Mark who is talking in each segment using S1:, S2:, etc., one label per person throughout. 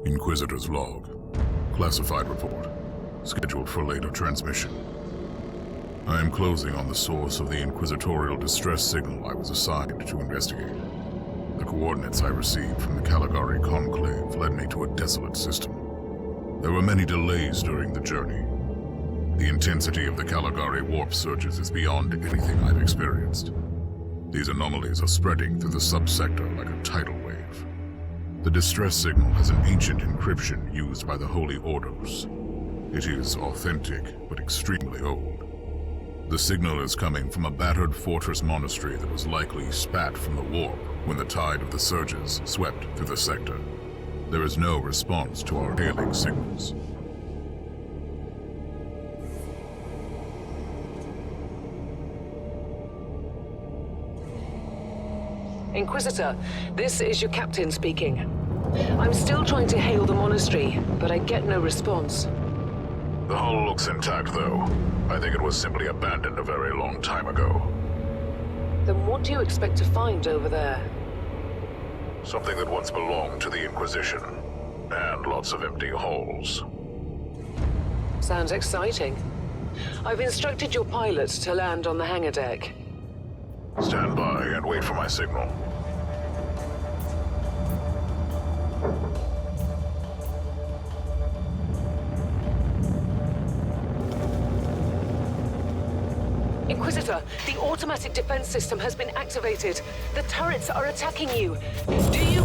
S1: Inquisitor's log. Classified report. Scheduled for later transmission. I am closing on the source of the inquisitorial distress signal I was assigned to investigate. The coordinates I received from the Caligari conclave led me to a desolate system. There were many delays during the journey. The intensity of the Caligari warp surges is beyond anything I've experienced. These anomalies are spreading through the subsector like a tidal wave. The distress signal has an ancient encryption used by the Holy Orders. It is authentic, but extremely old. The signal is coming from a battered fortress monastery that was likely spat from the warp when the tide of the surges swept through the sector. There is no response to our hailing signals.
S2: Inquisitor, this is your captain speaking. I'm still trying to hail the monastery, but I get no response.
S1: The hull looks intact, though. I think it was simply abandoned a very long time ago.
S2: Then what do you expect to find over there?
S1: Something that once belonged to the Inquisition. And lots of empty holes.
S2: Sounds exciting. I've instructed your pilots to land on the hangar deck.
S1: Stand by and wait for my signal.
S2: Inquisitor, the automatic defense system has been activated. The turrets are attacking you. Do you...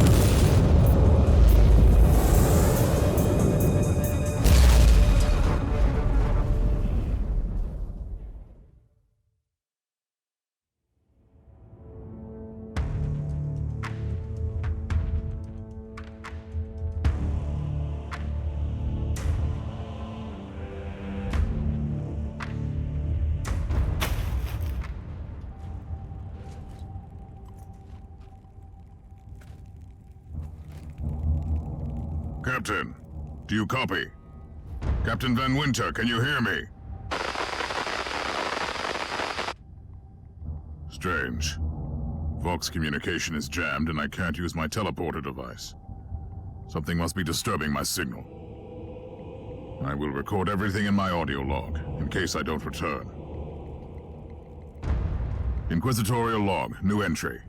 S1: Captain, do you copy? Captain Van Winter, can you hear me? Strange. Vox communication is jammed and I can't use my teleporter device. Something must be disturbing my signal. I will record everything in my audio log, in case I don't return. Inquisitorial log, new entry.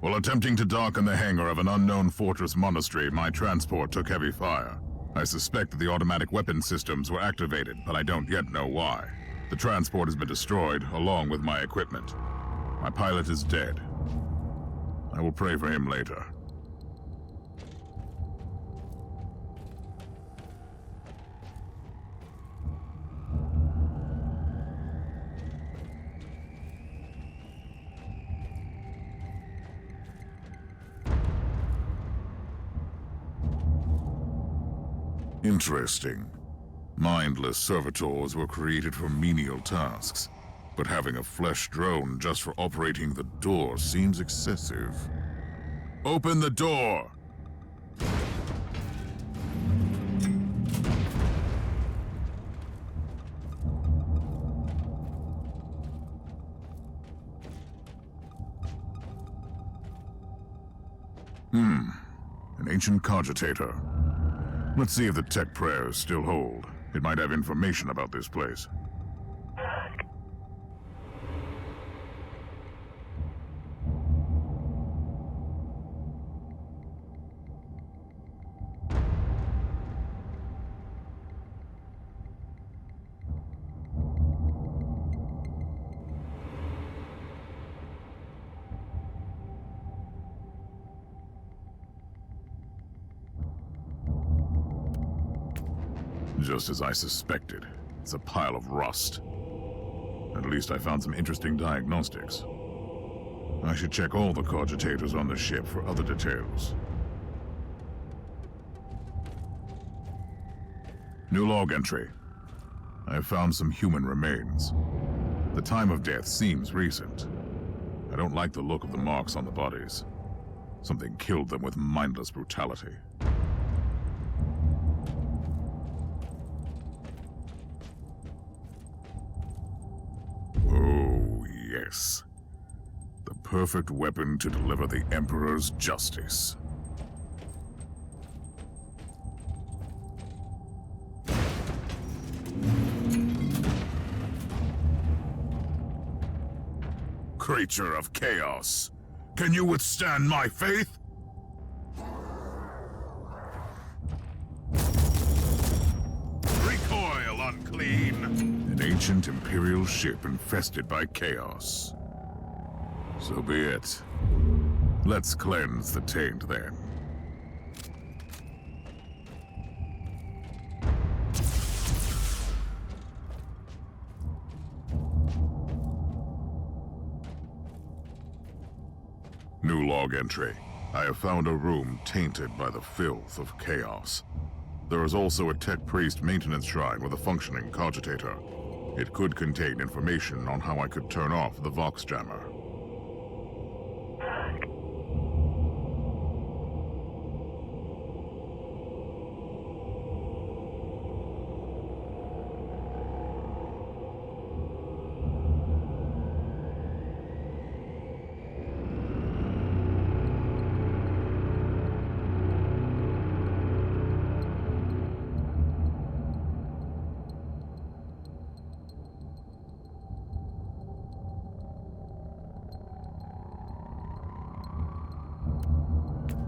S1: While attempting to dock in the hangar of an unknown fortress monastery, my transport took heavy fire. I suspect that the automatic weapon systems were activated, but I don't yet know why. The transport has been destroyed, along with my equipment. My pilot is dead. I will pray for him later. Interesting. Mindless servitors were created for menial tasks, but having a flesh drone just for operating the door seems excessive. Open the door! An ancient cogitator. Let's see if the tech prayers still hold. It might have information about this place. Just as I suspected, it's a pile of rust. At least I found some interesting diagnostics. I should check all the cogitators on the ship for other details. New log entry. I have found some human remains. The time of death seems recent. I don't like the look of the marks on the bodies. Something killed them with mindless brutality. Oh, yes. The perfect weapon to deliver the Emperor's justice. creature of chaos. Can you withstand my faith? Recoil, unclean! An ancient Imperial ship infested by chaos. So be it. Let's cleanse the taint then. New log entry. I have found a room tainted by the filth of chaos. There is also a tech priest maintenance shrine with a functioning cogitator. It could contain information on how I could turn off the Vox jammer.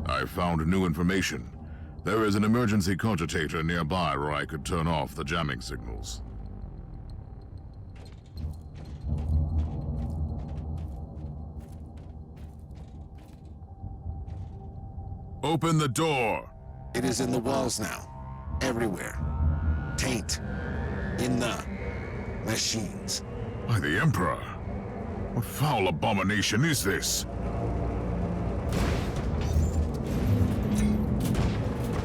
S1: I found new information. There is an emergency cogitator nearby where I could turn off the jamming signals. Open the door!
S3: It is in the walls now. Everywhere. Taint. In the machines.
S1: By the Emperor! What foul abomination is this?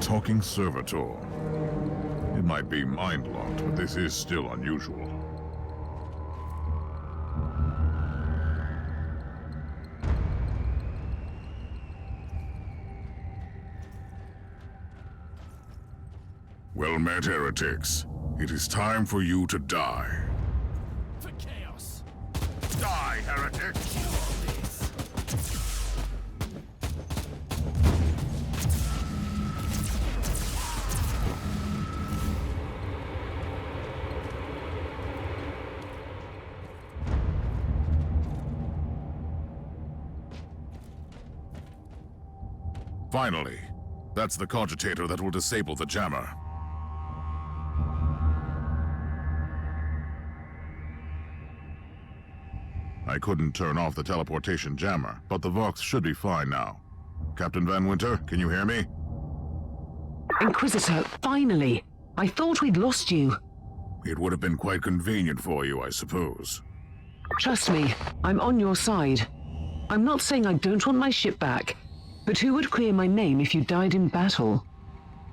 S1: Talking servitor. It might be mind-locked, but this is still unusual. Well met, heretics. It is time for you to die.
S4: For chaos.
S1: Die, heretics! Finally, that's the cogitator that will disable the jammer. I couldn't turn off the teleportation jammer, but the Vox should be fine now. Captain Van Winter, can you hear me?
S2: Inquisitor, finally! I thought we'd lost you.
S1: It would have been quite convenient for you, I suppose.
S2: Trust me, I'm on your side. I'm not saying I don't want my ship back, but who would clear my name if you died in battle?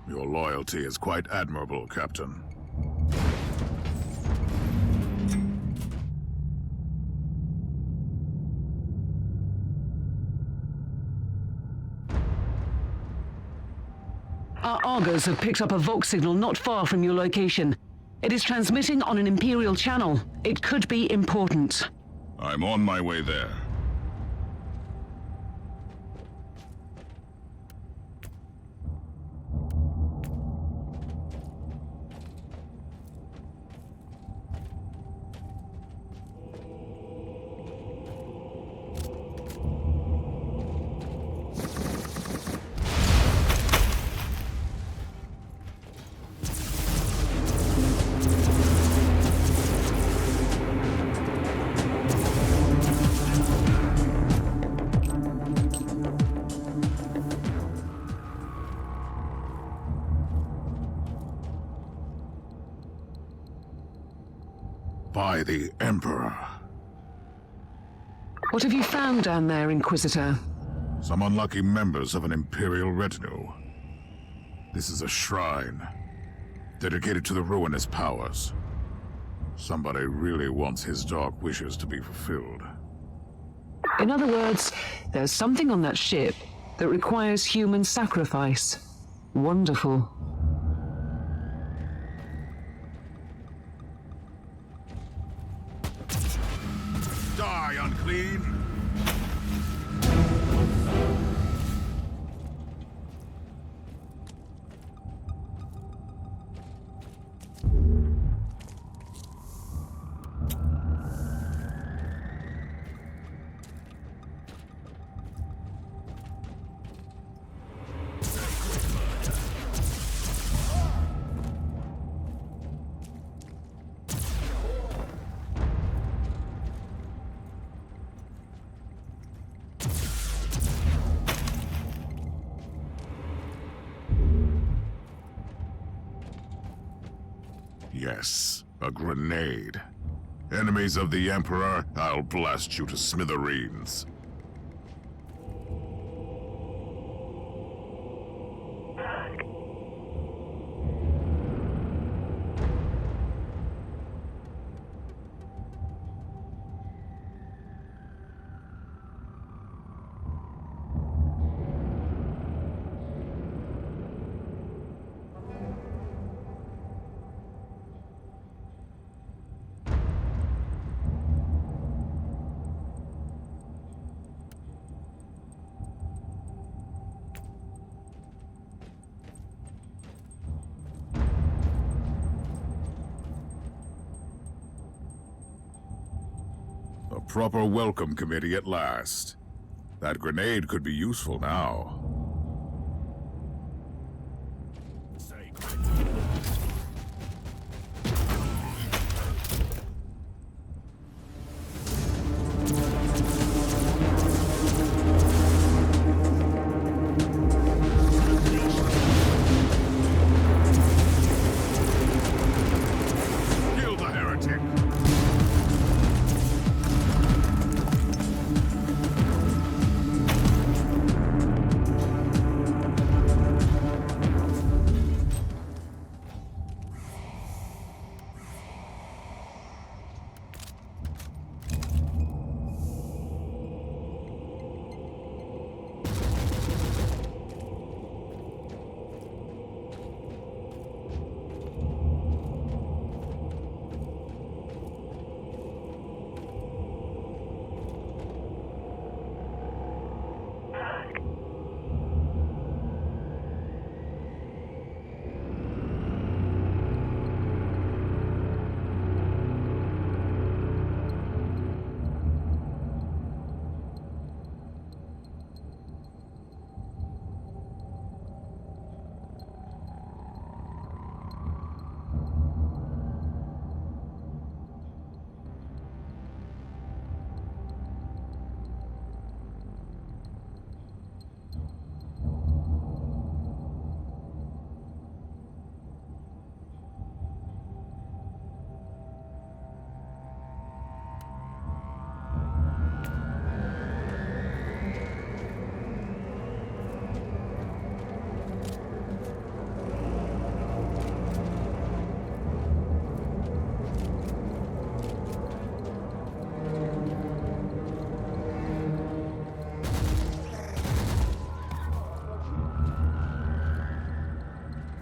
S1: Your loyalty is quite admirable, Captain.
S2: Our Argos have picked up a Vox signal not far from your location. It is transmitting on an Imperial channel. It could be important.
S1: I'm on my way there. By the Emperor.
S2: What have you found down there, Inquisitor?
S1: Some unlucky members of an Imperial retinue. This is a shrine, dedicated to the ruinous powers. Somebody really wants his dark wishes to be fulfilled.
S2: In other words, there's something on that ship that requires human sacrifice. Wonderful.
S1: Die, unclean! Yes, a grenade. Enemies of the Emperor, I'll blast you to smithereens. A proper welcome committee at last. That grenade could be useful now. Kill the heretic!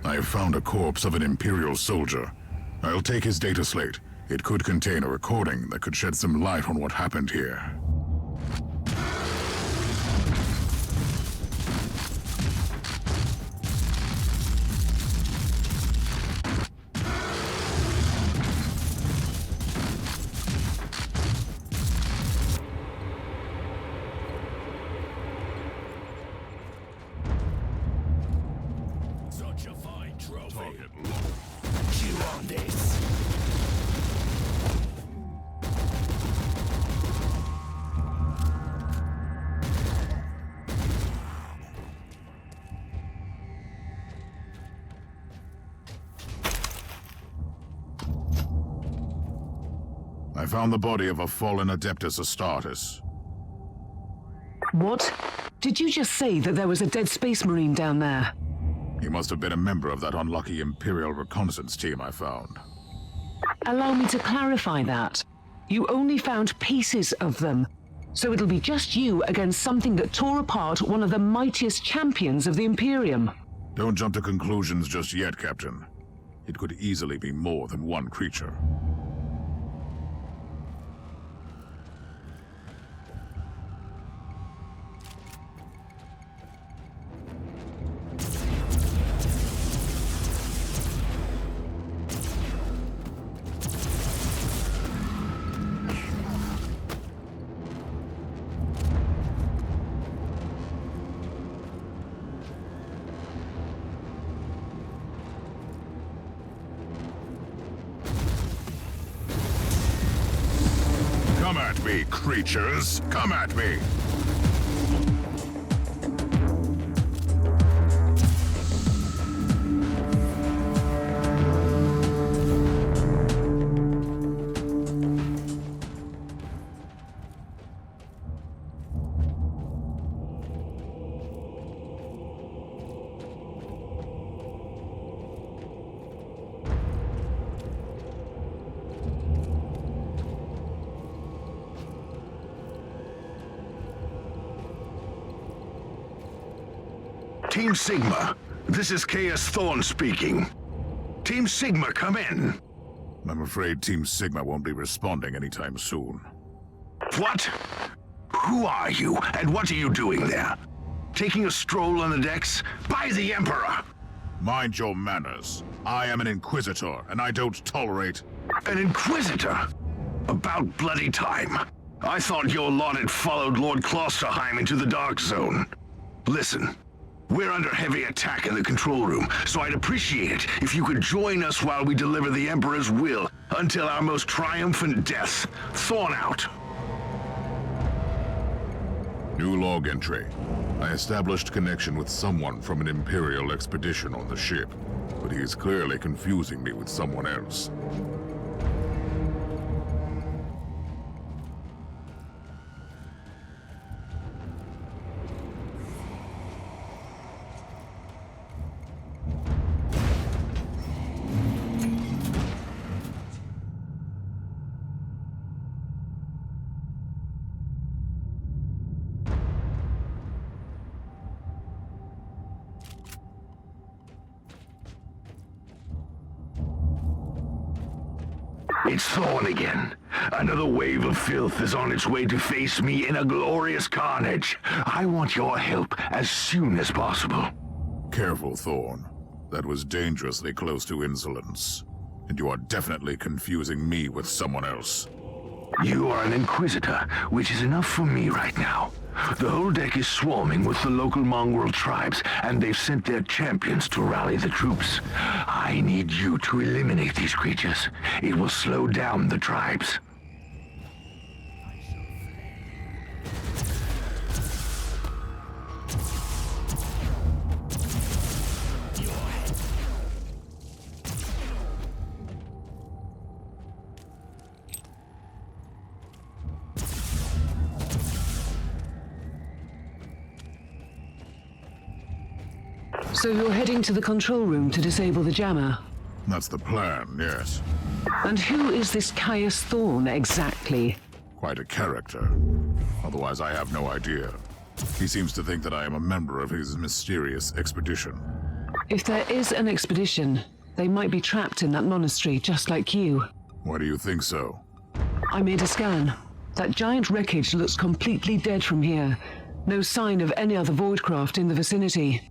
S1: I have found a corpse of an Imperial soldier. I'll take his data slate. It could contain a recording that could shed some light on what happened here.
S4: Such a fine trophy.
S1: Target locked.
S4: Chew on this.
S1: I found the body of a fallen Adeptus Astartes.
S2: What? Did you just say that there was a dead space marine down there?
S1: He must have been a member of that unlucky Imperial reconnaissance team I found.
S2: Allow me to clarify that. You only found pieces of them. So it'll be just you against something that tore apart one of the mightiest champions of the Imperium.
S1: Don't jump to conclusions just yet, Captain. It could easily be more than one creature. Come at me, creatures! Come at me!
S5: Team Sigma, this is Chaos Thorn speaking. Team Sigma, come in.
S1: I'm afraid Team Sigma won't be responding anytime soon.
S5: What? Who are you, and what are you doing there? Taking a stroll on the decks? By the Emperor!
S1: Mind your manners. I am an Inquisitor, and I don't tolerate...
S5: An Inquisitor? About bloody time. I thought your lot had followed Lord Klosterheim into the Dark Zone. Listen, we're under heavy attack in the control room, so I'd appreciate it if you could join us while we deliver the Emperor's will until our most triumphant death. Thorn out.
S1: New log entry. I established connection with someone from an Imperial expedition on the ship, but he is clearly confusing me with someone else.
S5: It's Thorn again. Another wave of filth is on its way to face me in a glorious carnage. I want your help as soon as possible.
S1: Careful, Thorn. That was dangerously close to insolence. And you are definitely confusing me with someone else.
S5: You are an Inquisitor, which is enough for me right now. The whole deck is swarming with the local mongrel tribes, and they've sent their champions to rally the troops. I need you to eliminate these creatures. It will slow down the tribes.
S2: So you're heading to the control room to disable the jammer?
S1: That's the plan, yes.
S2: And who is this Caius Thorn exactly?
S1: Quite a character. Otherwise, I have no idea. He seems to think that I am a member of his mysterious expedition.
S2: If there is an expedition, they might be trapped in that monastery just like you.
S1: Why do you think so?
S2: I made a scan. That giant wreckage looks completely dead from here. No sign of any other voidcraft in the vicinity.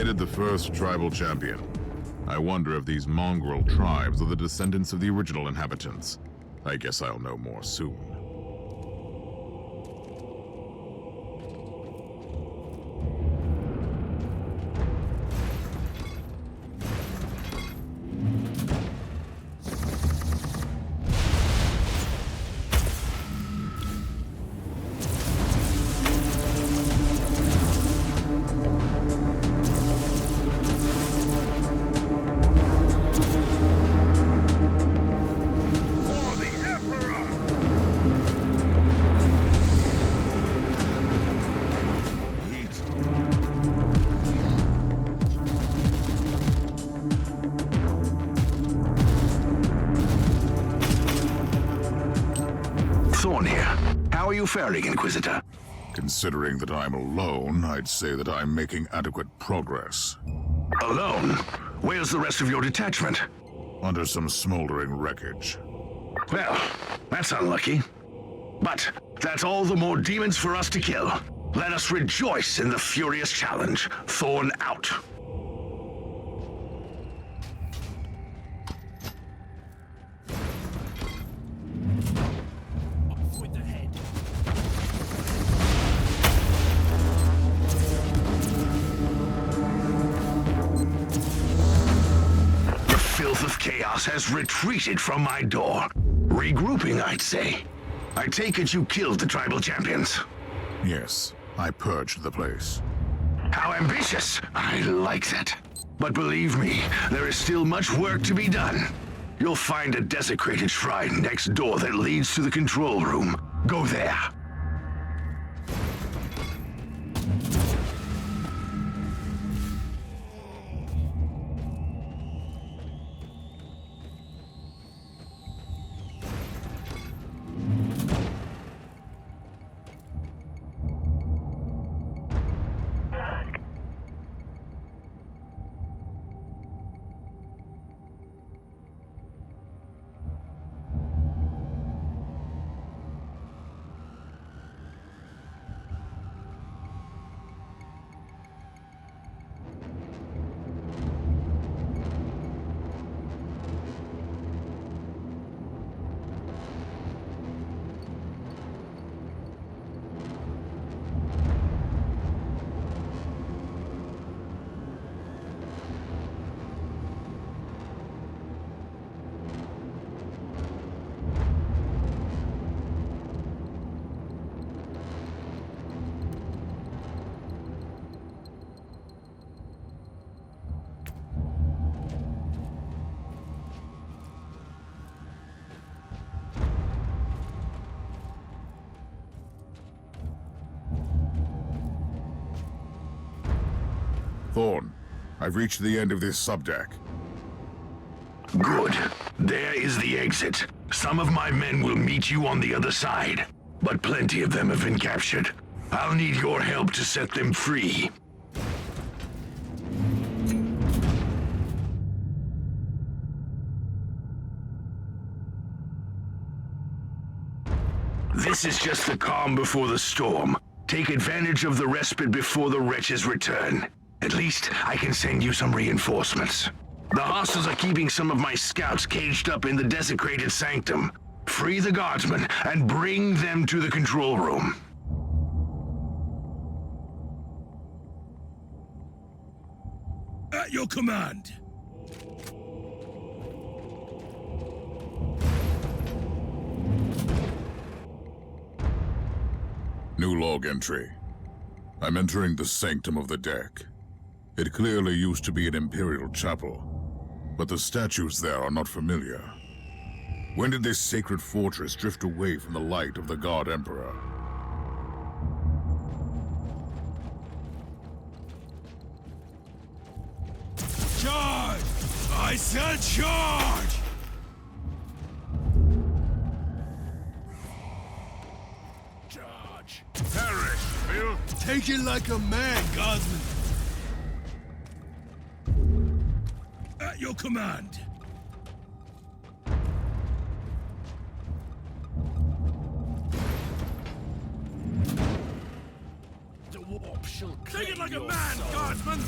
S1: The first tribal champion. I wonder if these mongrel tribes are the descendants of the original inhabitants. I guess I'll know more soon.
S5: How are you faring, Inquisitor?
S1: Considering that I'm alone, I'd say that I'm making adequate progress.
S5: Alone? Where's the rest of your detachment?
S1: Under some smoldering wreckage.
S5: Well, that's unlucky. But that's all the more demons for us to kill. Let us rejoice in the furious challenge. Thorn out. Chaos has retreated from my door. Regrouping, I'd say. I take it you killed the tribal champions.
S1: Yes, I purged the place.
S5: How ambitious! I like that. But believe me, there is still much work to be done. You'll find a desecrated shrine next door that leads to the control room. Go there.
S1: Thorn, I've reached the end of this subdeck.
S5: Good. There is the exit. Some of my men will meet you on the other side, but plenty of them have been captured. I'll need your help to set them free. This is just the calm before the storm. Take advantage of the respite before the wretches return. At least, I can send you some reinforcements. The hostiles are keeping some of my scouts caged up in the desecrated sanctum. Free the guardsmen and bring them to the control room.
S4: At your command.
S1: New log entry. I'm entering the sanctum of the deck. It clearly used to be an imperial chapel, but the statues there are not familiar. When did this sacred fortress drift away from the light of the God Emperor?
S4: Charge! I said charge! Charge!
S1: Perish, Bill!
S4: Take it like a man, guardsman! At your command! The warp shall take it like a man, soul. Guardsman!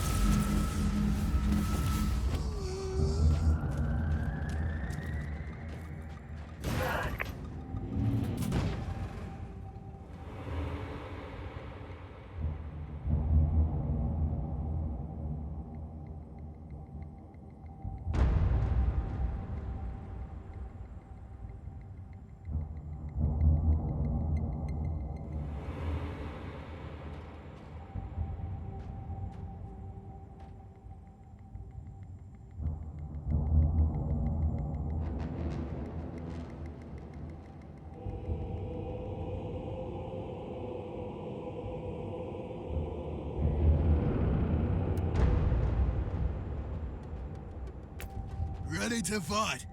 S4: Ready to fight.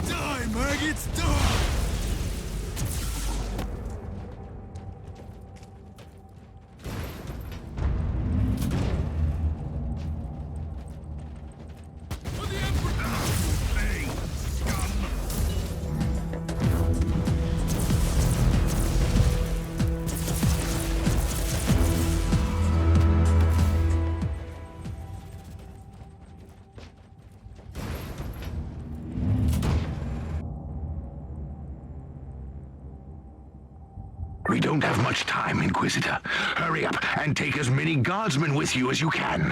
S4: Die, maggots, die! For the Emperor! Hey, scum!
S5: We don't have much time, Inquisitor. Hurry up and take as many guardsmen with you as you can.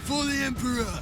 S4: For the Emperor!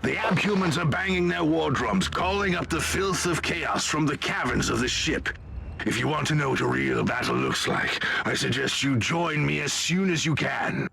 S5: The abhumans are banging their war drums, calling up the filth of chaos from the caverns of the ship. If you want to know what a real battle looks like, I suggest you join me as soon as you can.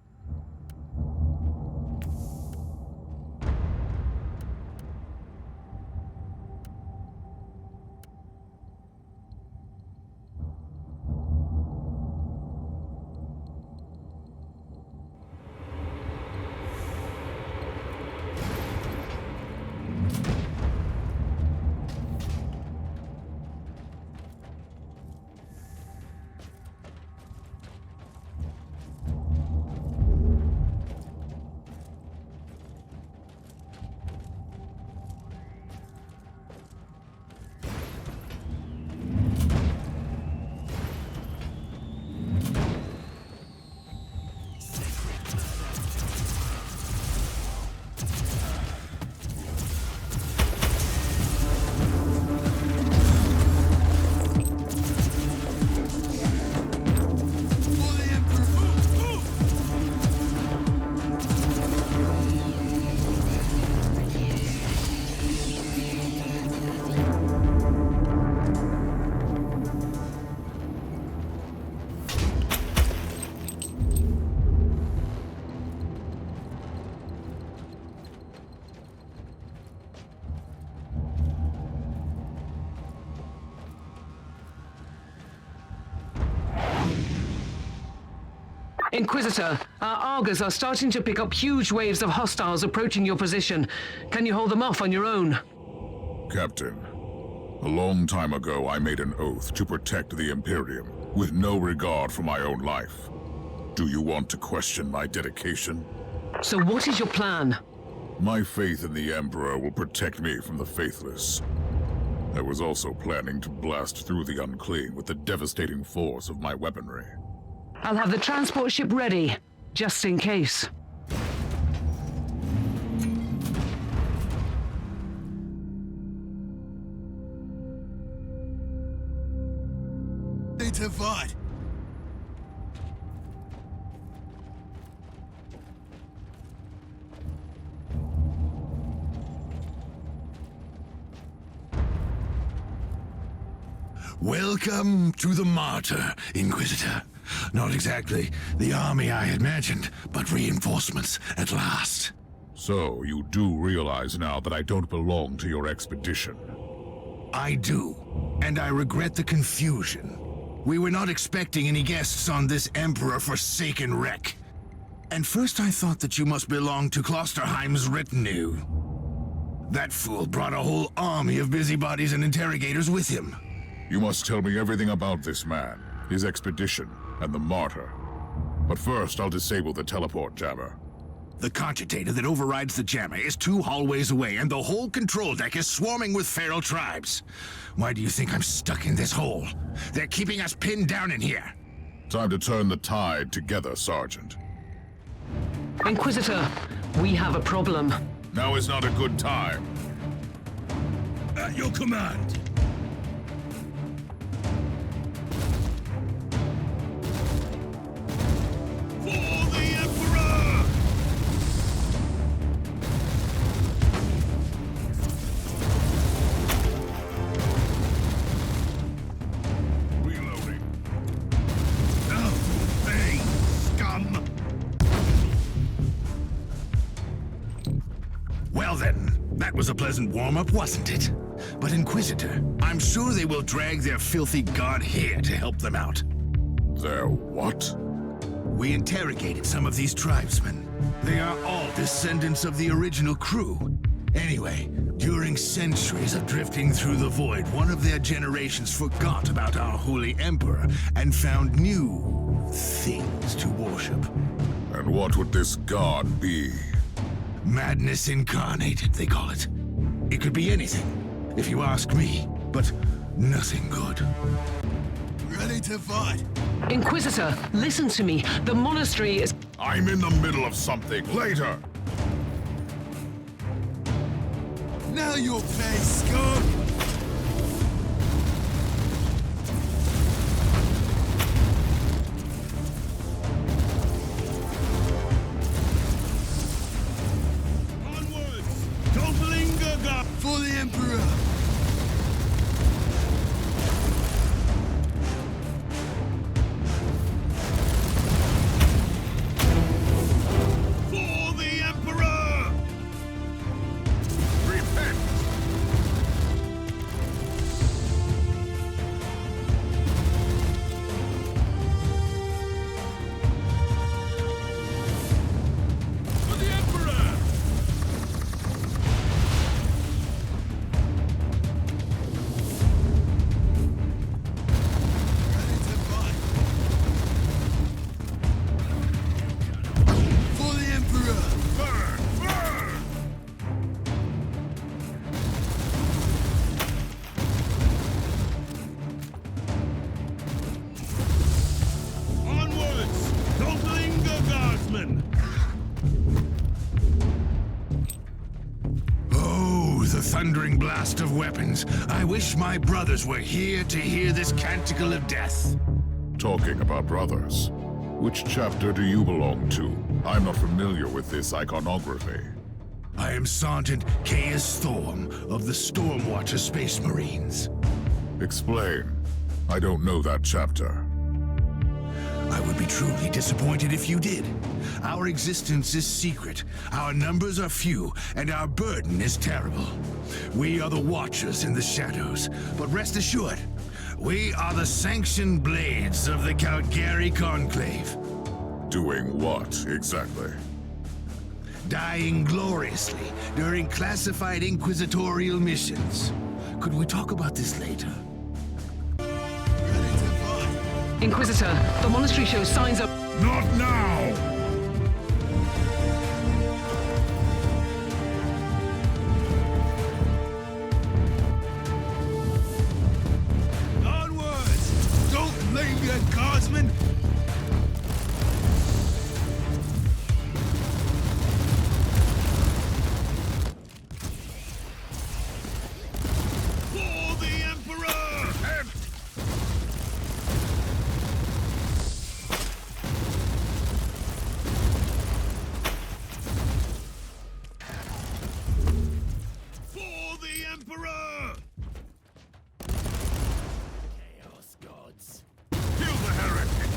S2: Inquisitor, our Argos are starting to pick up huge waves of hostiles approaching your position. Can you hold them off on your own?
S1: Captain, a long time ago I made an oath to protect the Imperium, with no regard for my own life. Do you want to question my dedication?
S2: So what is your plan?
S1: My faith in the Emperor will protect me from the faithless. I was also planning to blast through the unclean with the devastating force of my weaponry.
S2: I'll have the transport ship ready, just in case.
S4: Need to fight.
S3: Welcome to the Martyr, Inquisitor. Not exactly the army I imagined, but reinforcements at last.
S1: So, you do realize now that I don't belong to your expedition?
S3: I do, and I regret the confusion. We were not expecting any guests on this Emperor-forsaken wreck. And first I thought that you must belong to Klosterheim's retinue. That fool brought a whole army of busybodies and interrogators with him.
S1: You must tell me everything about this man, his expedition, and the Martyr. But first, I'll disable the teleport jammer.
S3: The cogitator that overrides the jammer is 2 hallways away, and the whole control deck is swarming with feral tribes. Why do you think I'm stuck in this hole? They're keeping us pinned down in here.
S1: Time to turn the tide together, Sergeant.
S2: Inquisitor, we have a problem.
S1: Now is not a good time.
S4: At your command. For the Emperor!
S1: Reloading.
S4: Now to pay, scum!
S3: Well then, that was a pleasant warm-up, wasn't it? But Inquisitor, I'm sure they will drag their filthy god here to help them out.
S1: Their what?
S3: We interrogated some of these tribesmen. They are all descendants of the original crew. Anyway, during centuries of drifting through the void, one of their generations forgot about our holy emperor and found new things to worship.
S1: And what would this god be?
S3: Madness incarnated, they call it. It could be anything, if you ask me, but nothing good.
S4: Ready to fight.
S2: Inquisitor, listen to me. The monastery is...
S1: I'm in the middle of something. Later!
S4: Now you'll pay, scum! Onwards! To
S3: For the Emperor!
S4: For the Emperor!
S1: Repent!
S4: For the Emperor!
S3: Ready to fight! For the Emperor!
S4: Burn! Burn! Onwards! Don't linger, guardsmen!
S3: Oh, the thundering blast of weapons. I wish my brothers were here to hear this canticle of death.
S1: Talking about brothers, which chapter do you belong to? I'm not familiar with this iconography.
S3: I am Sergeant Caius Thorm of the Stormwatcher Space Marines.
S1: Explain. I don't know that chapter.
S3: I would be truly disappointed if you did. Our existence is secret, our numbers are few, and our burden is terrible. We are the Watchers in the shadows, but rest assured, we are the sanctioned blades of the Kalgari Conclave.
S1: Doing what, exactly?
S3: Dying gloriously during classified inquisitorial missions. Could we talk about this later? Ready to fight?
S2: Inquisitor, the monastery shows signs of...
S4: Not now! Onwards! Don't linger, guardsmen! For the Emperor! And for the Emperor! Chaos gods. Kill the heretic!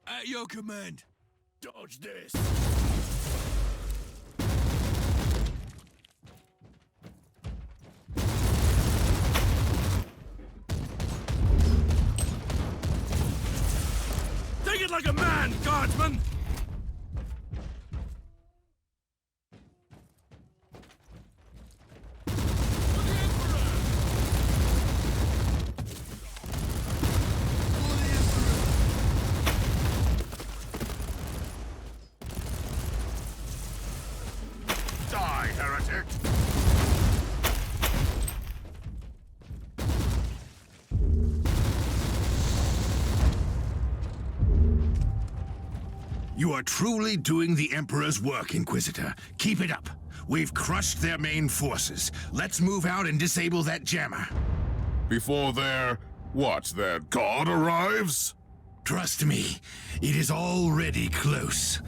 S4: At your command. Dodge this. Take it like a man, guardsman!
S1: Die, heretic!
S3: You are truly doing the Emperor's work, Inquisitor. Keep it up. We've crushed their main forces. Let's move out and disable that jammer.
S1: Before their god arrives?
S3: Trust me, it is already close.